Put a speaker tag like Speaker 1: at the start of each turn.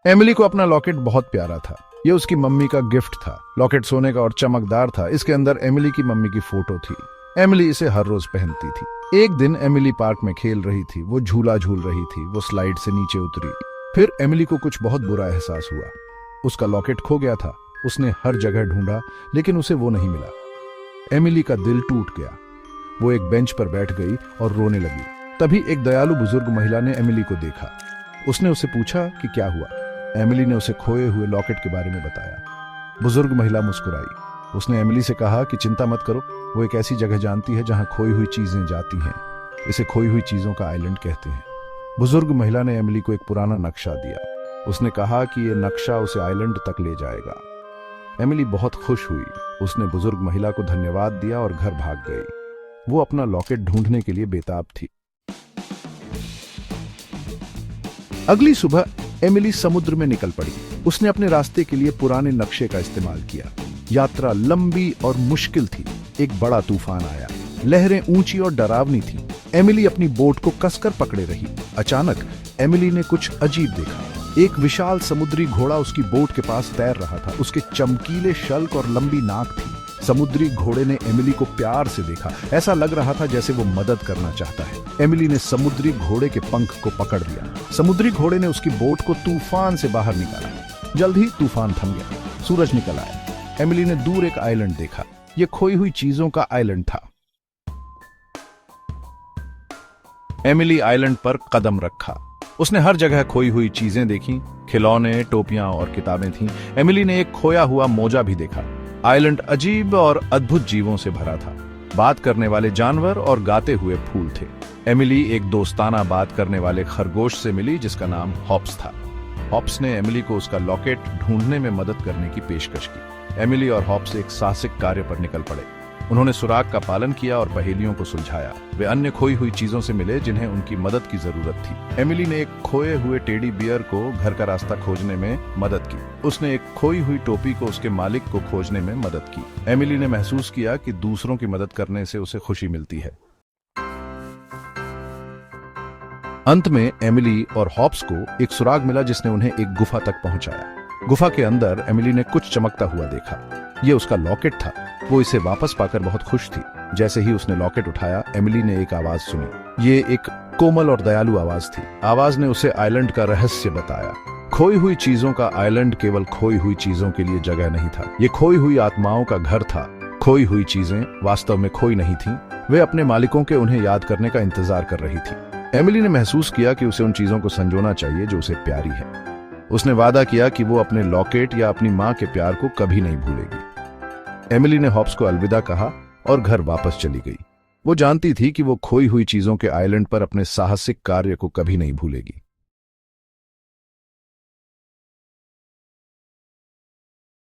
Speaker 1: Emily को अपना locket बहुत प्यारा था। ये उसकी मम्मी का गिफ्ट था। लॉकेट सोने का और चमकदार था। इसके अंदर एमिली की मम्मी की फोटो थी। एमिली इसे हर रोज पहनती थी। एक दिन एमिली पार्क में खेल रही थी। वो झूला झूल रही थी। वो स्लाइड से नीचे उतरी। फिर एमिली को कुछ बहुत बुरा एहसास हुआ। उसका लॉकेट खो गया था। उसने हर जगह ढूंढा, लेकिन उसे वो नहीं मिला। एमिली का दिल टूट गया। वो एक बेंच पर बैठ गई और रोने लगी। तभी एक दयालु बुजुर्ग महिला ने एमिली को देखा। उसने उसे पूछा कि क्या हुआ। एमिली ने उसे खोए हुए लॉकेट के बारे में बताया। बुजुर्ग महिला मुस्कुराई। उसने एमिली से कहा कि चिंता मत करो, वो एक ऐसी जगह जानती है जहां खोई हुई चीजें जाती हैं। इसे खोई हुई चीजों का आइलैंड कहते हैं। बुजुर्ग महिला ने एमिली को एक पुराना नक्शा दिया। उसने कहा कि यह नक्शा उसे आइलैंड तक ले जाएगा। एमिली बहुत खुश हुई। उसने बुजुर्ग महिला को धन्यवाद दिया और घर भाग गई। वो अपना लॉकेट ढूंढने के लिए बेताब थी। अगली सुबह एमिली समुद्र में निकल पड़ी। उसने अपने रास्ते के लिए पुराने नक्शे का इस्तेमाल किया। यात्रा लंबी और मुश्किल थी। एक बड़ा तूफान आया। लहरें ऊंची और डरावनी थी। एमिली अपनी बोट को कसकर पकड़े रही। अचानक एमिली ने कुछ अजीब देखा। एक विशाल समुद्री घोड़ा उसकी बोट के पास तैर रहा था। उसके चमकीले शल्क और लंबी नाक थी। समुद्री घोड़े ने एमिली को प्यार से देखा। ऐसा लग रहा था जैसे वो मदद करना चाहता है। एमिली ने समुद्री घोड़े के पंख को पकड़ लिया। समुद्री घोड़े ने उसकी बोट को तूफान से बाहर निकाला। जल्द ही तूफान थम गया। सूरज निकल आया। एमिली ने दूर एक आइलैंड देखा। यह खोई हुई चीजों का आइलैंड था। एमिली आइलैंड पर कदम रखा। उसने हर जगह खोई हुई चीजें देखी। खिलौने, टोपियां और किताबें थीं। एमिली ने एक खोया हुआ मोजा भी देखा। आइलैंड अजीब और अद्भुत जीवों से भरा था। बात करने वाले जानवर और गाते हुए फूल थे। एमिली एक दोस्ताना बात करने वाले खरगोश से मिली जिसका नाम हॉप्स था। हॉप्स ने एमिली को उसका लॉकेट ढूंढने में मदद करने की पेशकश की। एमिली और हॉप्स एक साहसिक कार्य पर निकल पड़े। उन्होंने सुराग का पालन किया और पहेलियों को सुलझाया। वे अन्य खोई हुई चीजों से मिले जिन्हें उनकी मदद की जरूरत थी। एमिली ने एक खोए हुए टेडी बियर को घर का रास्ता खोजने में मदद की। उसने एक खोई हुई टोपी को उसके मालिक को खोजने में मदद की। एमिली ने महसूस किया कि दूसरों की मदद करने से उसे खुशी मिलती है। अंत में एमिली और हॉप्स को एक सुराग मिला जिसने उन्हें एक गुफा तक पहुंचाया। गुफा के अंदर एमिली ने कुछ चमकता हुआ देखा। यह उसका लॉकेट था। वो इसे वापस पाकर बहुत खुश थी। जैसे ही उसने लॉकेट उठाया, एमिली ने एक आवाज सुनी। ये एक कोमल और दयालु आवाज थी। आवाज ने उसे आइलैंड का रहस्य बताया। खोई हुई चीजों का आइलैंड केवल खोई हुई चीजों के लिए जगह नहीं था। ये खोई हुई आत्माओं का घर था। खोई हुई चीजें वास्तव में खोई नहीं थीं। वे अपने मालिकों के उन्हें याद करने का इंतजार कर रही थी। एमिली ने महसूस किया कि उसे उन चीजों को संजोना चाहिए जो उसे प्यारी है। उसने वादा किया कि वो अपने लॉकेट या अपनी मां के प्यार को कभी नहीं भूलेगी। एमिली ने हॉप्स को अलविदा कहा और घर वापस चली गई। वो जानती थी कि वो खोई हुई चीजों के आइलैंड पर अपने साहसिक कार्य को कभी नहीं भूलेगी।